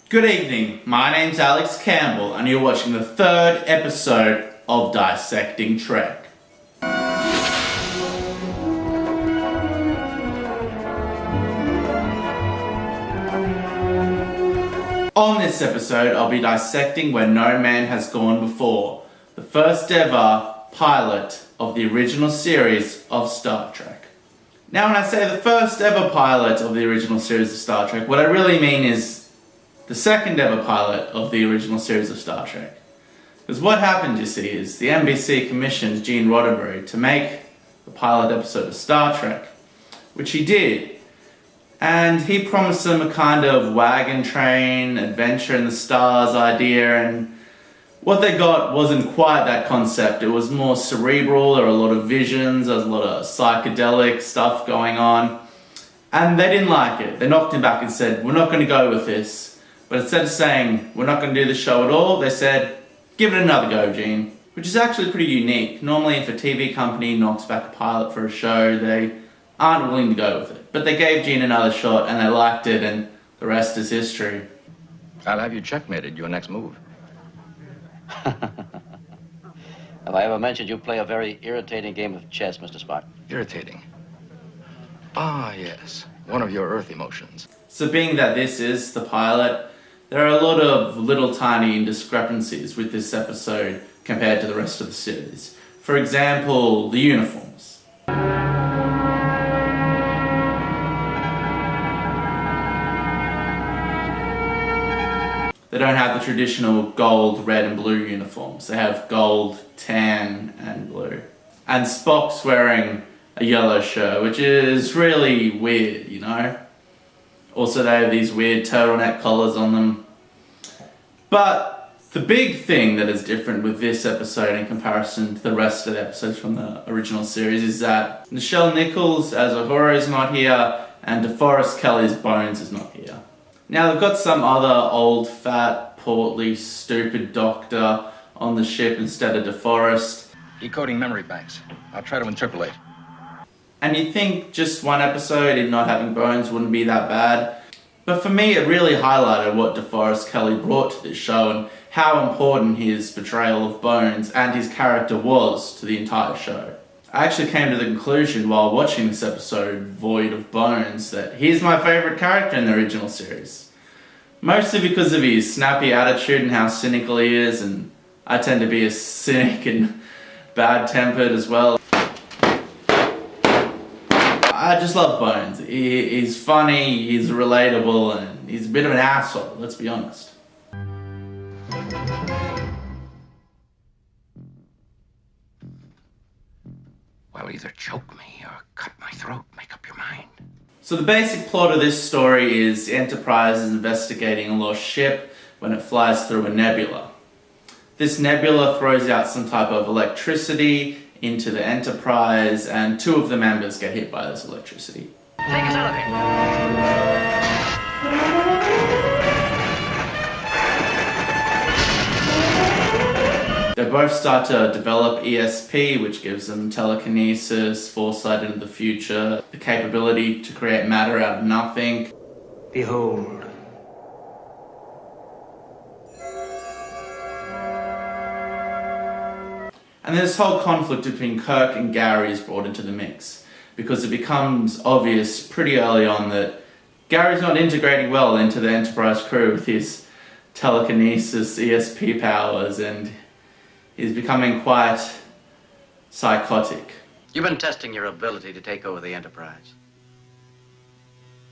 Good evening, my name's Alex Campbell and you're watching the third episode of Dissecting Trek. On this episode, I'll be dissecting Where No Man Has Gone Before, the first ever pilot of the original series of Star Trek. Now when I say the first ever pilot of the original series of Star Trek, what I really mean is the second ever pilot of the original series of Star Trek. Because what happened, you see, is the NBC commissioned Gene Roddenberry to make the pilot episode of Star Trek, which he did. And he promised them a kind of wagon train, adventure in the stars idea, and what they got wasn't quite that concept. It was more cerebral, there were a lot of visions, there was a lot of psychedelic stuff going on. And they didn't like it. They knocked him back and said, we're not going to go with this. But instead of saying, we're not going to do the show at all, they said, give it another go, Gene. Which is actually pretty unique. Normally if a TV company knocks back a pilot for a show, they aren't willing to go with it. But they gave Gene another shot and they liked it, and the rest is history. I'll have you checkmated your next move. Have I ever mentioned you play a very irritating game of chess, Mr. Spock? Irritating. Ah, yes. One of your Earth emotions. So being that this is the pilot, there are a lot of little tiny discrepancies with this episode compared to the rest of the series. For example, the uniforms. They don't have the traditional gold, red and blue uniforms. They have gold, tan and blue. And Spock's wearing a yellow shirt, which is really weird, you know? Also they have these weird turtleneck collars on them. But the big thing that is different with this episode in comparison to the rest of the episodes from the original series is that Nichelle Nichols as Uhura is not here and DeForest Kelley's Bones is not here. Now they've got some other old, fat, portly, stupid doctor on the ship instead of DeForest. Decoding memory banks. I'll try to interpolate. And you'd think just one episode in not having Bones wouldn't be that bad. But for me it really highlighted what DeForest Kelley brought to this show and how important his portrayal of Bones and his character was to the entire show. I actually came to the conclusion while watching this episode void of Bones that he's my favourite character in the original series. Mostly because of his snappy attitude and how cynical he is, and I tend to be a cynic and bad-tempered as well. I just love Bones. He's funny, he's relatable, and he's a bit of an asshole, let's be honest. Well, either choke me or cut my throat. Make up your mind. So the basic plot of this story is the Enterprise is investigating a lost ship when it flies through a nebula. This nebula throws out some type of electricity into the Enterprise, and two of the members get hit by this electricity. Take us out of here. They both start to develop ESP, which gives them telekinesis, foresight into the future, the capability to create matter out of nothing. Behold. And this whole conflict between Kirk and Gary is brought into the mix, because it becomes obvious pretty early on that Gary's not integrating well into the Enterprise crew with his telekinesis, ESP powers, and he's becoming quite psychotic. You've been testing your ability to take over the Enterprise.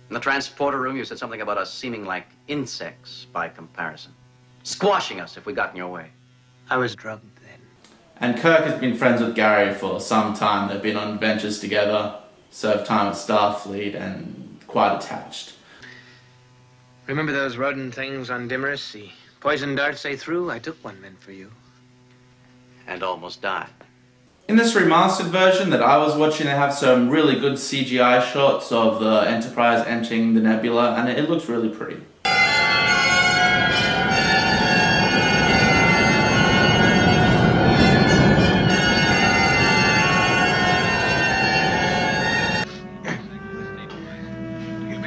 In the transporter room, you said something about us seeming like insects by comparison. Squashing us if we got in your way. I was drugged then. And Kirk has been friends with Gary for some time. They've been on adventures together, served time at Starfleet, and quite attached. Remember those rodent things on Dimmerus? The poison darts they threw? I took one meant for you. And almost died. In this remastered version that I was watching, they have some really good CGI shots of the Enterprise entering the nebula, and it looks really pretty.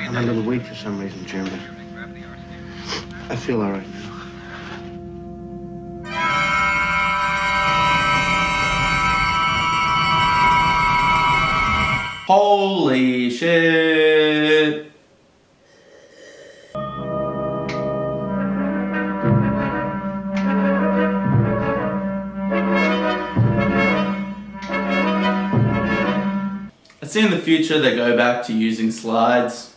I'm a little weak for some reason, Jim, but I feel all right now. Holy shit. I see in the future they go back to using slides.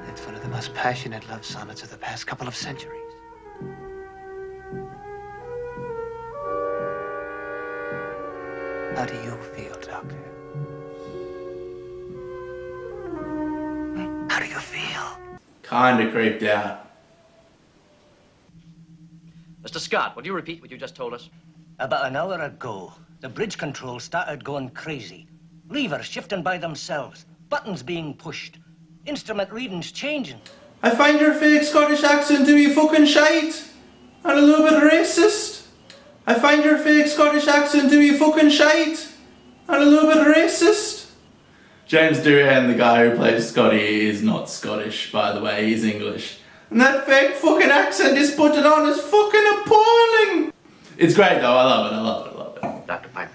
It's one of the most passionate love sonnets of the past couple of centuries. How do you feel, Doctor? How do you feel? Kinda creeped out. Mr. Scott, would you repeat what you just told us? About an hour ago, the bridge controls started going crazy. Levers shifting by themselves, buttons being pushed, instrument readings changing. I find your fake Scottish accent to be fucking shite and a little bit racist. I find your fake Scottish accent to be fucking shite and a little bit racist. James Doohan, the guy who plays Scotty, is not Scottish, by the way, he's English. And that fake fucking accent he's putting on is fucking appalling. It's great though, I love it, I love it, I love it. Dr. Piper,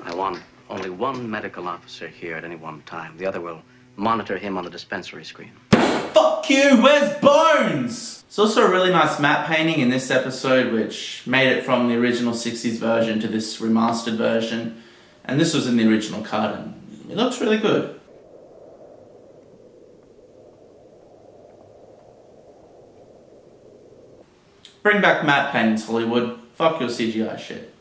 I want only one medical officer here at any one time. The other will monitor him on the dispensary screen. Fuck you, where's Bones? There's also a really nice matte painting in this episode which made it from the original 60s version to this remastered version. And this was in the original cut and it looks really good. Bring back matte paintings, Hollywood. Fuck your CGI shit.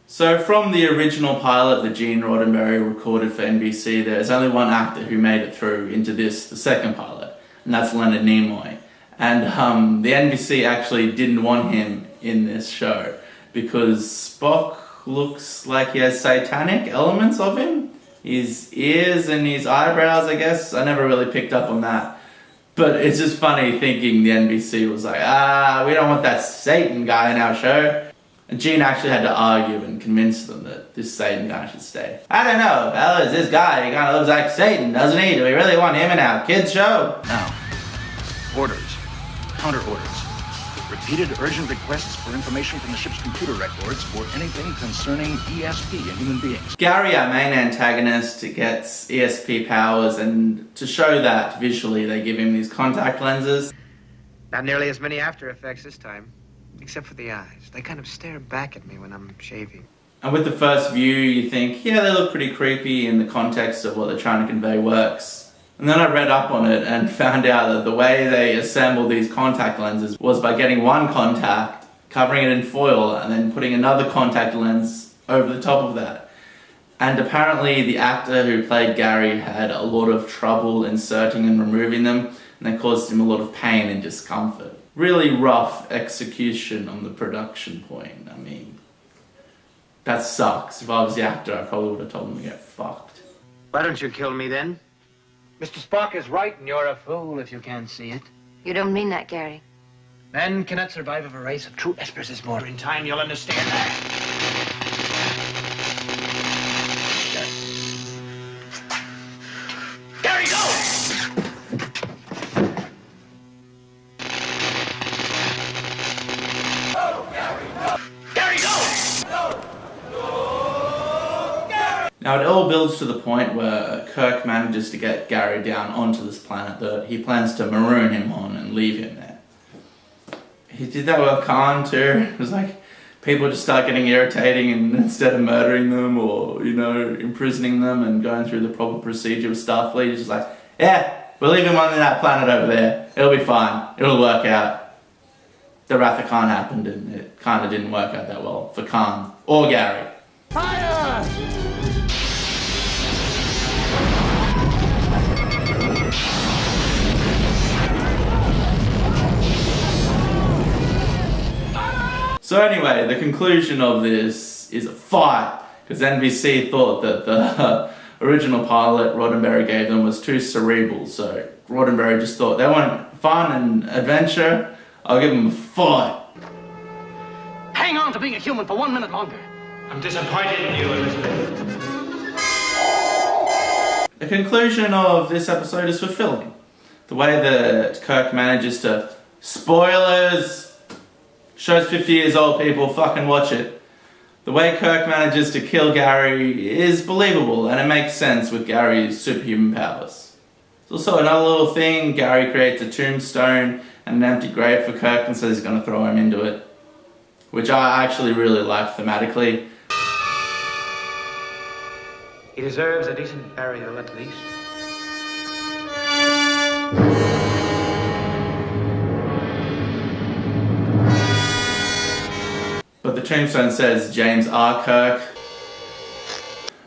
So from the original pilot that Gene Roddenberry recorded for NBC, there's only one actor who made it through into this, the second pilot, and that's Leonard Nimoy. And the NBC actually didn't want him in this show because Spock looks like he has satanic elements of him. His ears and his eyebrows, I guess. I never really picked up on that. But it's just funny thinking the NBC was like, we don't want that Satan guy in our show. And Gene actually had to argue and convince them that this Satan guy should stay. I don't know, fellas, this guy, he kind of looks like Satan, doesn't he? Do we really want him in our kids' show? Now, orders, counter orders, repeated urgent requests for information from the ship's computer records for anything concerning ESP and human beings. Gary, our main antagonist, gets ESP powers, and to show that visually, they give him these contact lenses. Not nearly as many after effects this time, except for the eyes. They kind of stare back at me when I'm shaving. And with the first view, you think, yeah, they look pretty creepy in the context of what they're trying to convey works. And then I read up on it and found out that the way they assembled these contact lenses was by getting one contact, covering it in foil, and then putting another contact lens over the top of that. And apparently the actor who played Gary had a lot of trouble inserting and removing them, and they caused him a lot of pain and discomfort. Really rough execution on the production point. I mean, that sucks. If I was the actor, I probably would have told him to get fucked. Why don't you kill me then? Mr. Spock is right, and you're a fool if you can't see it. You don't mean that, Gary. Men cannot survive of a race of true espers is more. In time, you'll understand that. Gary, go! Gary, go! Now it all builds to the point where Kirk manages to get Gary down onto this planet that he plans to maroon him on and leave him there. He did that with Khan too. It was like people just start getting irritating, and instead of murdering them or, you know, imprisoning them and going through the proper procedure with Starfleet, he's just like, yeah, we'll leave him on that planet over there. It'll be fine. It'll work out. The Wrath of Khan happened and it kind of didn't work out that well for Khan or Gary. Fire! So anyway, the conclusion of this is a fight, because NBC thought that the original pilot Roddenberry gave them was too cerebral, so Roddenberry just thought they want fun and adventure, I'll give them a fight. Hang on to being a human for 1 minute longer. I'm disappointed in you, Elizabeth. The conclusion of this episode is fulfilling. The way that Kirk manages to... Spoilers! Show's 50 years old, people, fucking watch it. The way Kirk manages to kill Gary is believable, and it makes sense with Gary's superhuman powers. There's also another little thing. Gary creates a tombstone and an empty grave for Kirk and says he's going to throw him into it, which I actually really like thematically. He deserves a decent burial, at least. But the tombstone says James R. Kirk,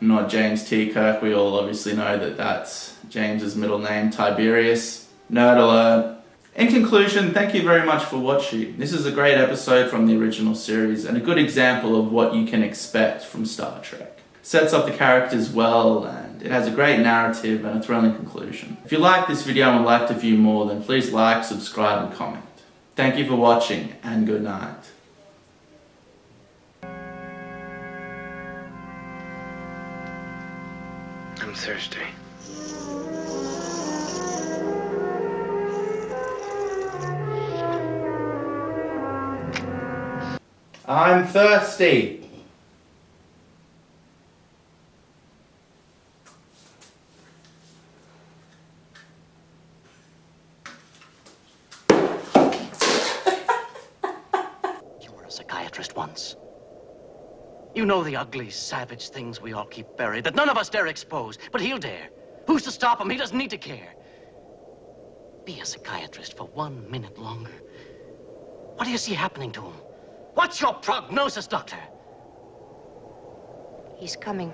not James T. Kirk. We all obviously know that that's James's middle name, Tiberius. Nerd alert. In conclusion, thank you very much for watching. This is a great episode from the original series and a good example of what you can expect from Star Trek. Sets up the characters well, and it has a great narrative and a thrilling conclusion. If you like this video and would like to view more, then please like, subscribe and comment. Thank you for watching, and good night. I'm thirsty. I'm thirsty. You were a psychiatrist once. You know the ugly, savage things we all keep buried that none of us dare expose, but he'll dare. Who's to stop him? He doesn't need to care. Be a psychiatrist for 1 minute longer. What do you see happening to him? What's your prognosis, Doctor? He's coming.